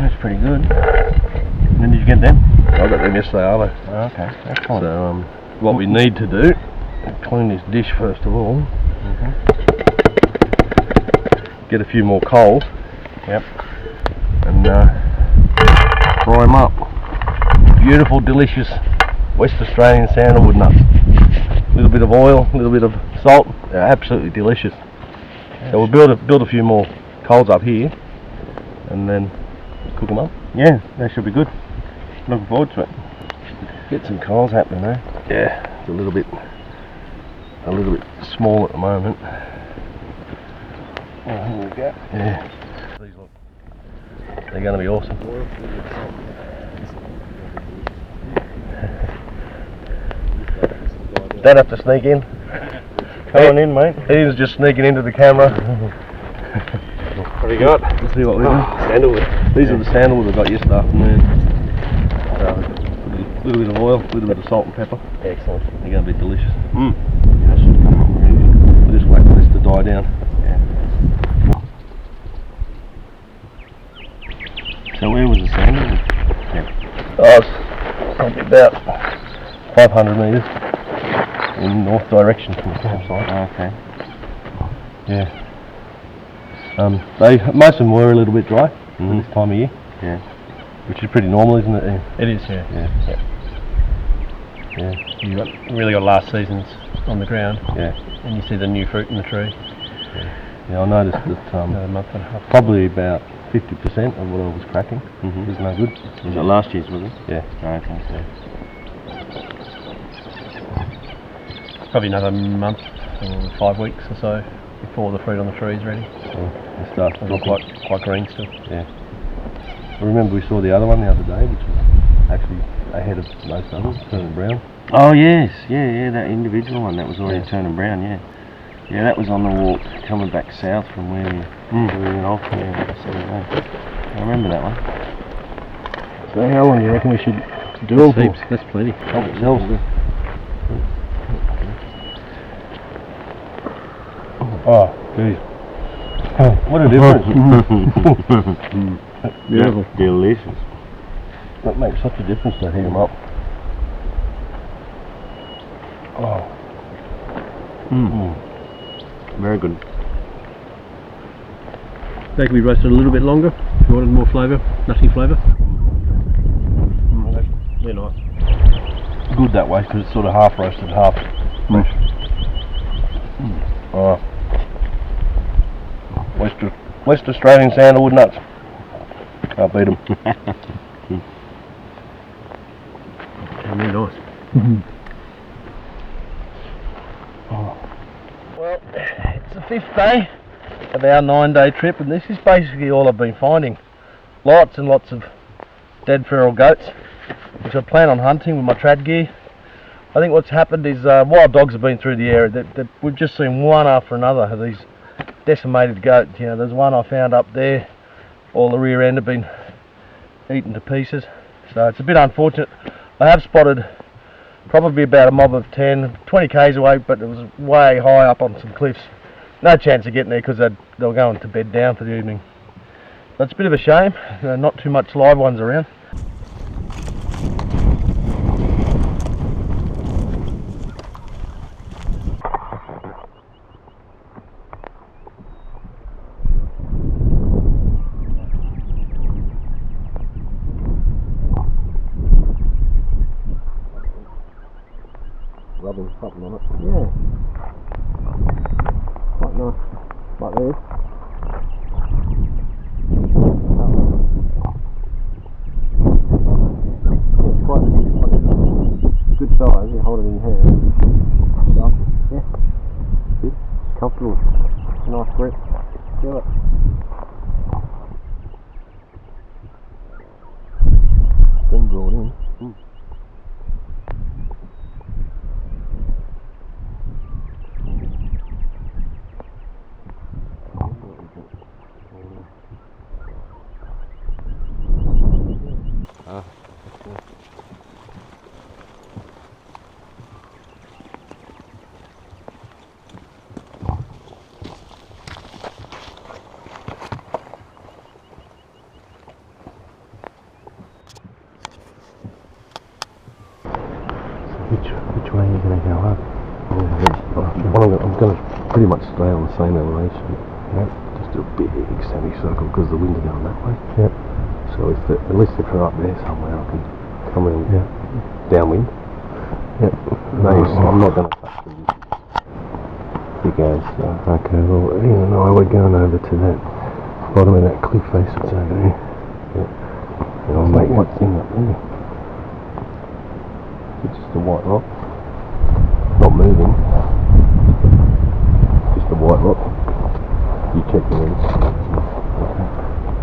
That's pretty good. When did you get them? I got them yesterday, Arvo. Oh, okay, excellent. So what we need to do, clean this dish first of all. Get a few more coals. Yep. And fry them up. Beautiful, delicious West Australian sandalwood nuts. A little bit of oil, a little bit of salt. They're absolutely delicious. So we'll build a few more coals up here, and then cook them up. Yeah, that should be good. Looking forward to it. Get some coals happening there. Yeah, it's a little bit small at the moment. Oh, here we go. Yeah. These look, they're going to be awesome. Don't have to sneak in. Come on in, mate. Ian's just sneaking into the camera. What have you got? Let's see what we got. Sandalwood. These are the sandalwood I got yesterday afternoon. A little bit of oil, a little bit of salt and pepper. Excellent. They're going to be delicious. Mm. We'll just wait for this to die down. Yeah. So where was the sandalwood? Oh, it's probably about 500 metres in north direction from the campsite. Oh, okay. Yeah. Most of them were a little bit dry at this time of year. Yeah. Which is pretty normal, isn't it, Ian? It is, yeah. Yeah. You really got last season's on the ground. Yeah. And you see the new fruit in the tree. Yeah, I noticed that Another month and a half. probably about 50% of what I was cracking was no good. Was it last year's, was it? Yeah. Oh, okay. Probably another month or 5 weeks or so before the fruit on the tree is ready. It starts It'll look quite green still. Yeah. I remember we saw the other one the other day, which was actually ahead of most others, turning brown. Oh yes, yeah, that individual one, that was already turning brown, yeah. Yeah, that was on the walk coming back south from where we went off. Yeah, so, I remember that one. So how long do you reckon we should do them for? That's plenty. Help themselves. Oh, geez. What a difference. Beautiful. Delicious. That makes such a difference to heat them up. Oh. Very good. They can be roasted a little bit longer if you wanted more flavour, nutty flavour. They're nice. Good that way because it's sort of half roasted, half fresh. Oh. West Australian sandalwood nuts. Can't beat them. They're nice. Well, it's the 5th day of our 9-day trip, and this is basically all I've been finding. Lots and lots of dead feral goats, which I plan on hunting with my trad gear. I think what's happened is wild dogs have been through the area. We've just seen one after another of these decimated goats. You know, there's one I found up there. All the rear end have been eaten to pieces. So it's a bit unfortunate. I have spotted probably about a mob of 10, 20 k's away, but it was way high up on some cliffs. No chance of getting there because they were going to bed down for the evening. That's a bit of a shame. Not too much live ones around. Rubbing something on it. Yeah. Quite nice. Like this. going to go up. I'm going to pretty much stay on the same elevation. Yep. Just do a big semicircle because the wind's going that way. Yep. So at least if they're up there somewhere, I can come in downwind. Yep. No, I'm not going to touch them. Big as. Okay, well, Ian and I, we're going over to that bottom of that cliff face that's over there. Yep. And I'll make that thing up there. It's just a white rock. Not moving. Just a white rock. You check the edge. Okay.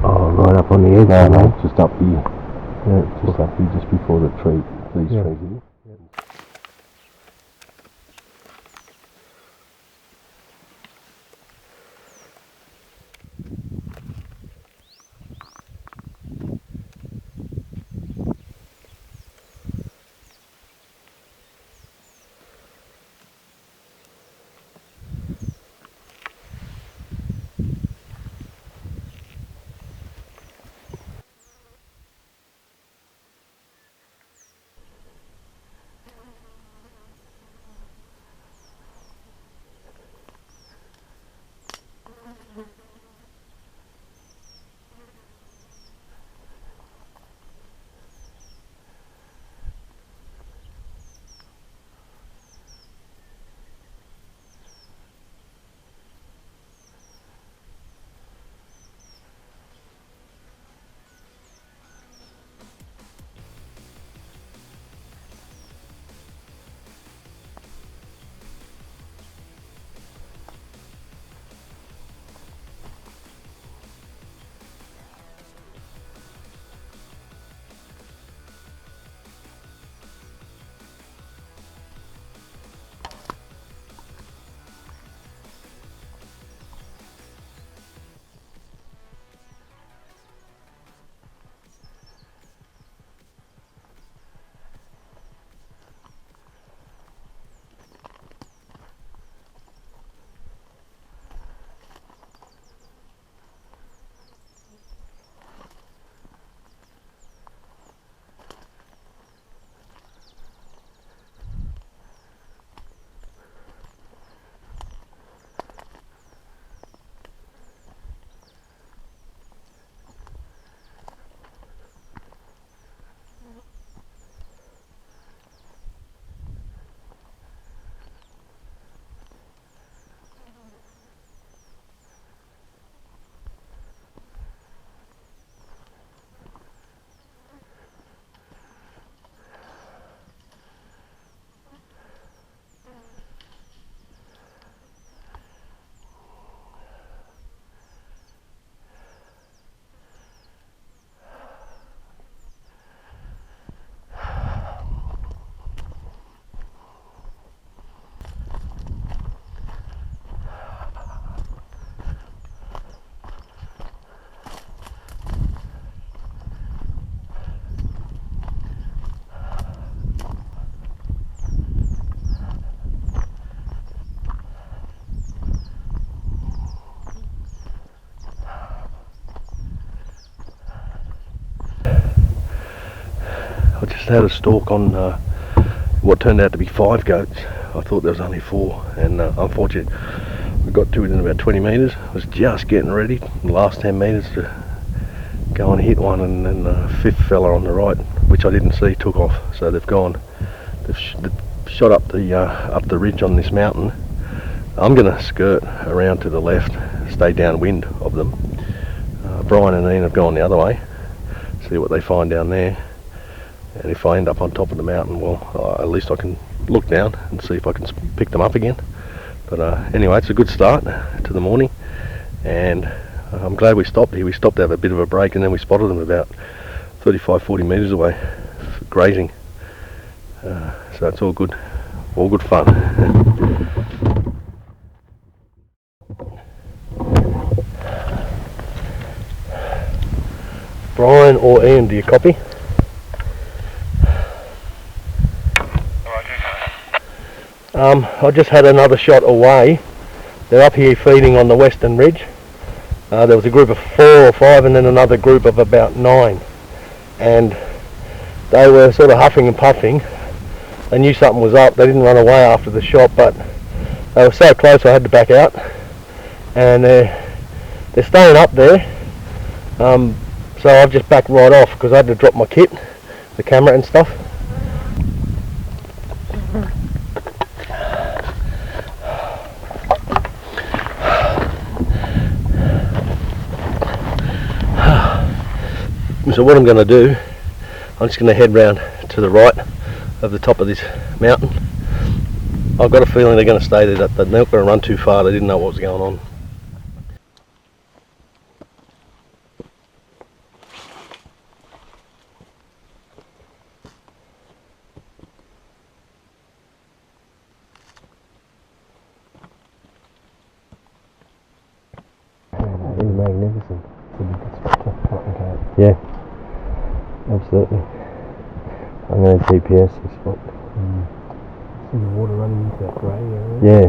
Oh, right up on the edge? No, just up here. Yeah, just up here, just before the tree, these trees here. I just had a stalk on what turned out to be 5 goats. I thought there was only 4, and unfortunately we got to within about 20 metres. I was just getting ready, the last 10 metres, to go and hit one, and then the 5th fella on the right, which I didn't see, took off. So they've gone. They've shot up the ridge on this mountain. I'm going to skirt around to the left, stay downwind of them. Brian and Ian have gone the other way, see what they find down there. And if I end up on top of the mountain, well, at least I can look down and see if I can pick them up again. But anyway, it's a good start to the morning, and I'm glad we stopped here. We stopped to have a bit of a break, and then we spotted them about 35-40 metres away, grazing. So it's all good fun. Brian or Ian, do you copy? I just had another shot away. They're up here feeding on the western ridge. There was a group of 4 or 5 and then another group of about 9. And they were sort of huffing and puffing. they knew something was up. They didn't run away after the shot, but they were so close I had to back out. And they're staying up there. So I've just backed right off because I had to drop my kit, the camera and stuff. So what I'm going to do, I'm just going to head round to the right of the top of this mountain. I've got a feeling they're going to stay there. They're not going to run too far. They didn't know what was going on. Really magnificent. Yeah, absolutely. I'm going to GPS this spot. See the water running into that grey area? Yeah.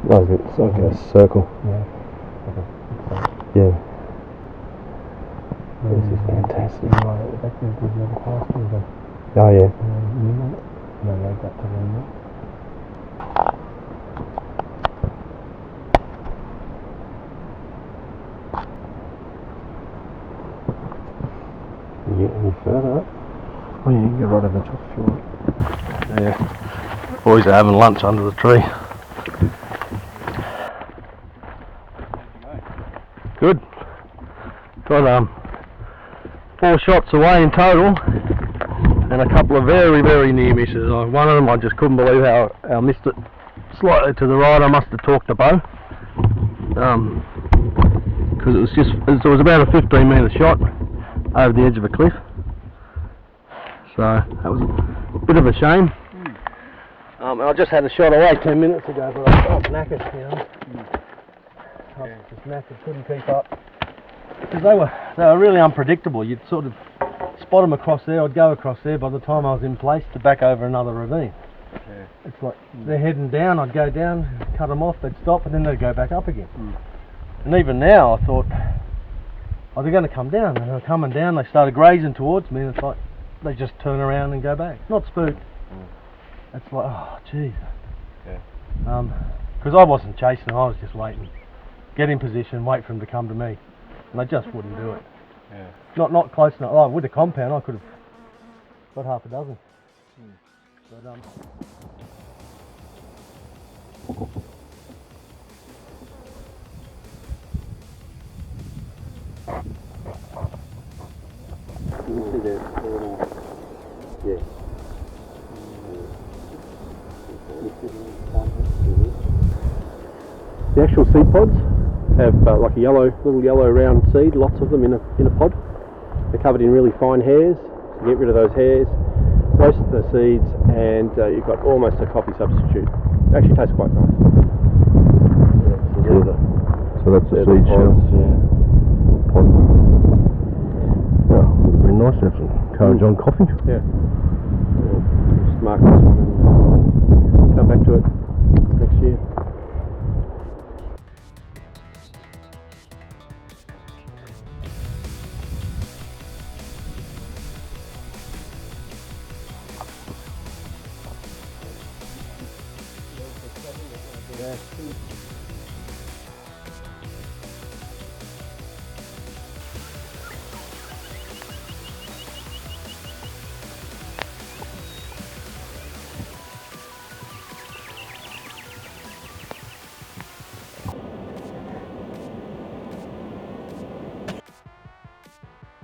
Nice bit. It's like a circle. Yeah. Yeah. This is fantastic. Right at the back there, there's another pasture again. Oh yeah. No, they've got to run that. You get any further up? Oh yeah, you can go right over the top if you want. Yeah. Boys are having lunch under the tree. Good. Got 4 shots away in total, and a couple of very, very near misses. One of them I just couldn't believe how I missed it slightly to the right. I must have talked the bow, because it was about a 15-metre shot over the edge of a cliff. So that was a bit of a shame. I just had a shot away 10 minutes ago, but I was knackered, you know. I was just knackered, couldn't keep up. Because they were really unpredictable. You'd sort of spot them across there, I'd go across there. By the time I was in place to back over another ravine. Yeah. It's like they're heading down, I'd go down, cut them off, they'd stop, and then they'd go back up again. And even now I thought, oh, they're going to come down. And they're coming down, they started grazing towards me, and it's like they just turn around and go back. Not spooked. It's like, oh jeez. Yeah. Because I wasn't chasing them, I was just waiting. Get in position, wait for them to come to me. And they just wouldn't do it. Yeah. Not close enough. Oh, with a compound I could have got half a dozen. But you see there, yeah. The actual seed pods have like a little yellow round seed, lots of them in a pod. They're covered in really fine hairs. So you get rid of those hairs, roast the seeds, and you've got almost a coffee substitute. It actually tastes quite nice. So that's the seed shells. Yeah. Pod. Well, it'd be nice to have some courage on coffee. Yeah. Just mark this one and come back to it next year. Yeah.